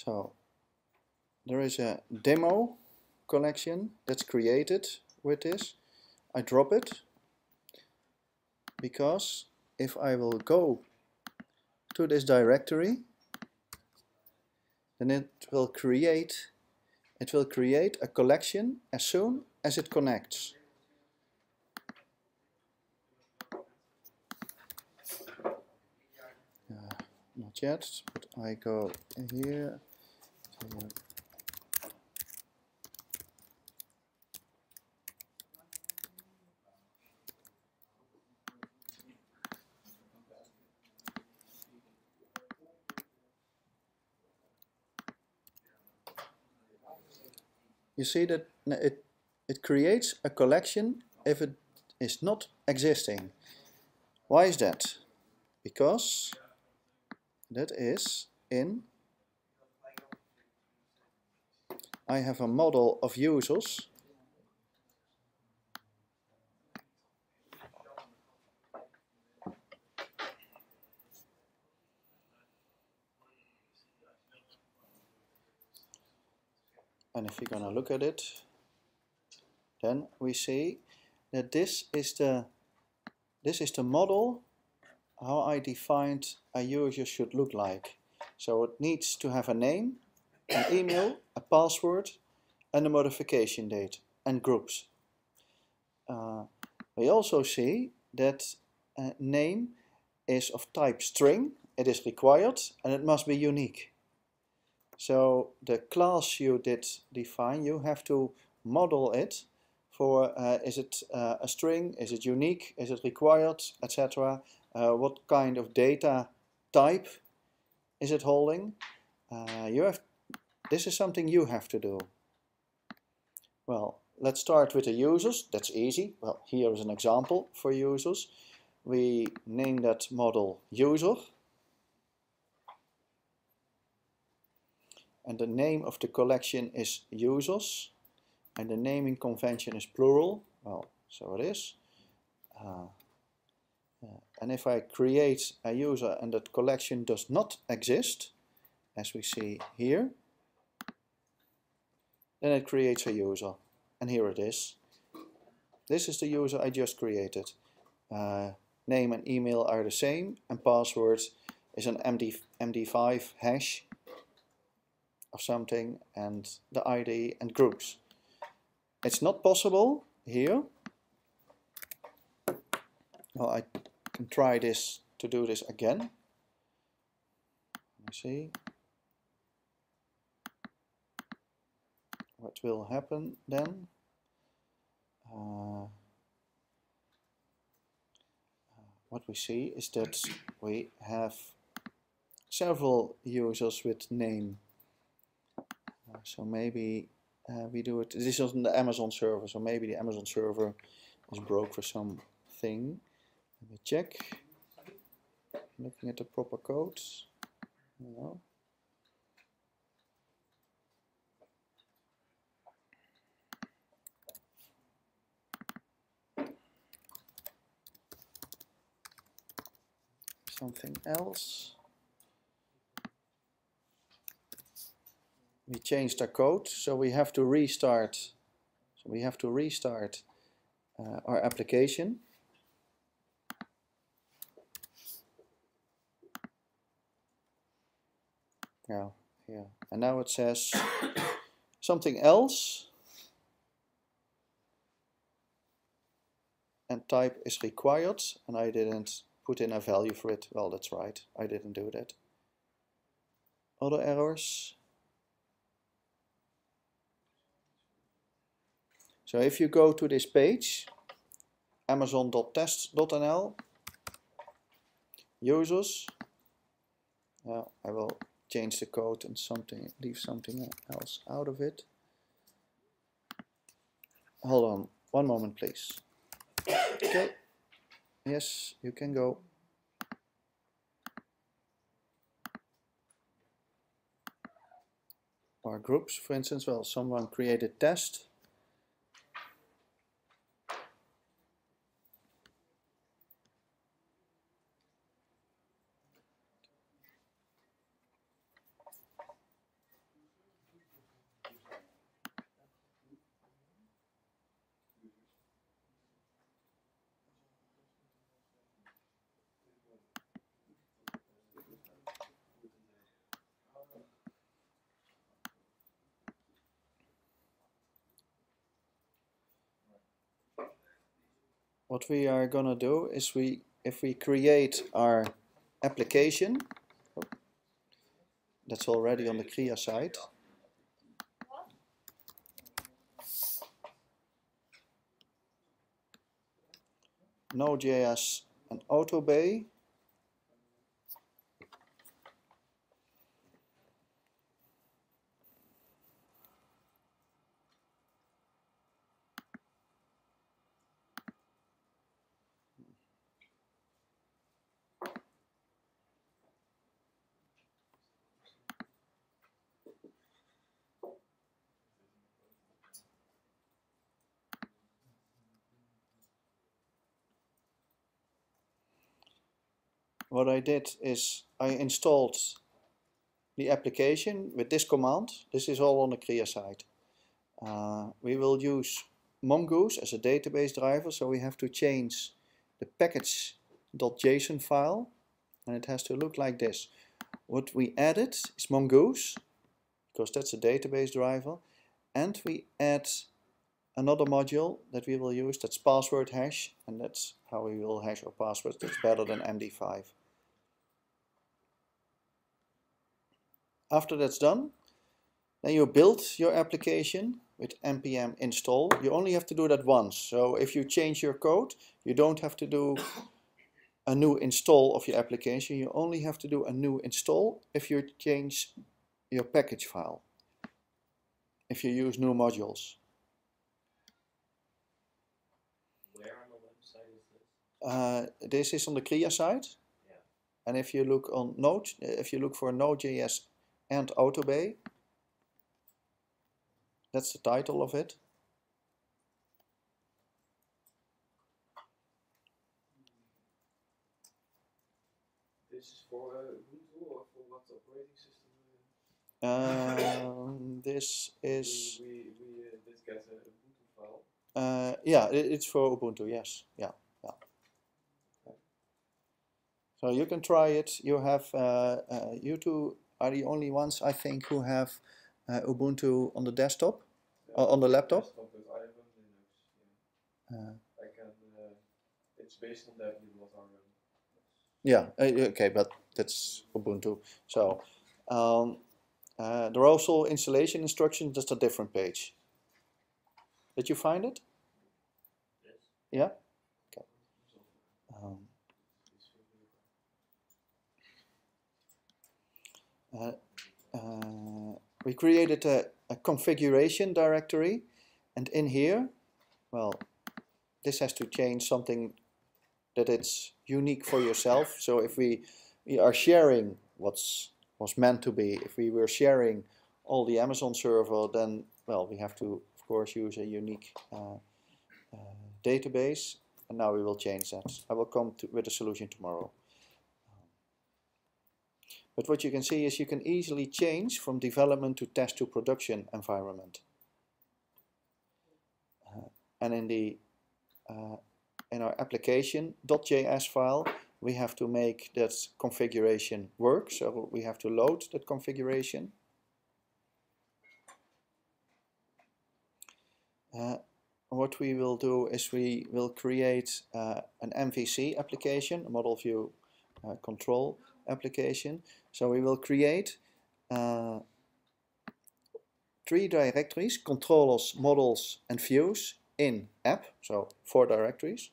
So there is a demo collection that's created with this. I drop it because if I will go to this directory, then it will create a collection as soon as it connects. Not yet, but I go here. You see that it creates a collection if it is not existing. Why is that? Because that is in, I have a model of users. And if you're gonna look at it, then we see that this is the model how I defined a user should look like. So it needs to have a name, an email, a password, and a modification date, and groups. We also see that name is of type string, it is required, and it must be unique. So the class you did define, you have to model it for is it a string, is it unique, is it required, etc. What kind of data type is it holding? This is something you have to do. Well, let's start with the users. That's easy. Well, here is an example for users. We name that model user. And the name of the collection is users. And the naming convention is plural. Well, so it is. And if I create a user and that collection does not exist, as we see here, then it creates a user. And here it is. This is the user I just created. Name and email are the same, and password is an MD5 hash of something, and the ID and groups. It's not possible here. Well, I can try this to do this again. Let me see what will happen then. What we see is that we have several users with name. So maybe we do it. This is on the Amazon server, so maybe the Amazon server is broke for something. Let me check. Looking at the proper codes. No. Something else. We changed our code, so we have to restart. So we have to restart our application. Now, here, and now it says something else, and type is required, and I didn't put in a value for it. Well, that's right, I didn't do that. Other errors. So if you go to this page, amazon.test.nl, users, I will change the code and leave something else out of it. Hold on, one moment please. Okay, yes, you can go. Or groups, for instance, well, someone created test. what we are gonna do is if we create our application, that's already on the Kria side. Node.js and AutoBay. What I did is I installed the application with this command. This is all on the Kria side. We will use mongoose as a database driver, so we have to change the package.json file, and it has to look like this. What we added is mongoose, because that's a database driver, and we add another module that we will use, that's password hash, and that's how we will hash our passwords. That's better than MD5. After that's done, then you build your application with npm install. You only have to do that once. So if you change your code, you don't have to do a new install of your application. You only have to do a new install if you change your package file, if you use new modules. Where on the website is this? This is on the Kria side. Yeah. And if you look on Node, if you look for Node.js and AutoBay, that's the title of it. This is for Ubuntu or for what operating system? This is... We did get an Ubuntu file. Yeah, it's for Ubuntu, yes. Yeah. Okay. So you can try it. You have, you two are the only ones, I think, who have Ubuntu on the desktop, on the laptop. Desktop, but I have on Linux. Yeah. I can. It's based on that what I run. Yeah. Okay, but that's Ubuntu. So there are also installation instructions. That's a different page. Did you find it? Yes. Yeah. Okay. We created a configuration directory, and in here, well, this has to change something that it's unique for yourself. So if we are sharing what's meant to be, if we were sharing all the Amazon server, then, well, we have to, of course, use a unique database, and now we will change that. I will come with a solution tomorrow. But what you can see is you can easily change from development to test to production environment. And in the in our application.js file, we have to make that configuration work. So we have to load that configuration. What we will do is we will create an MVC application, a model view control application. So we will create 3 directories, controllers, models, and views in app, so 4 directories.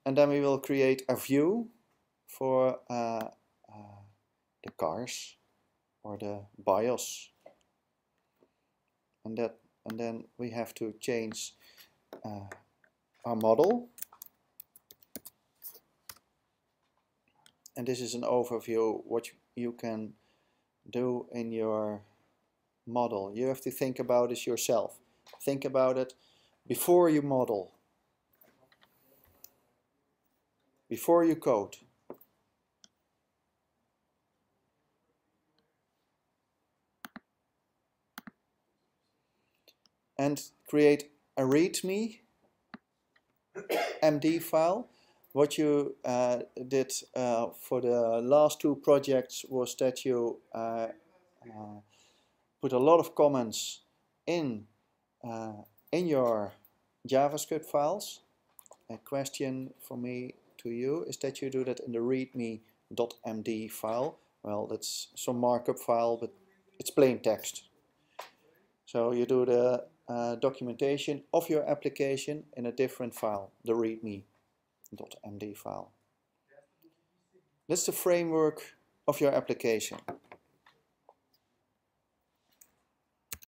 And then we will create a view for the cars or the BIOS. And then we have to change our model. And this is an overview what you can do in your model. You have to think about this yourself. Think about it before you model, before you code. And create a README MD file. What you did for the last 2 projects was that you put a lot of comments in your JavaScript files, a question for me to you is that you do that in the readme.md file. Well, that's some markup file, but it's plain text. So you do the documentation of your application in a different file, the readme.md file. That's the framework of your application.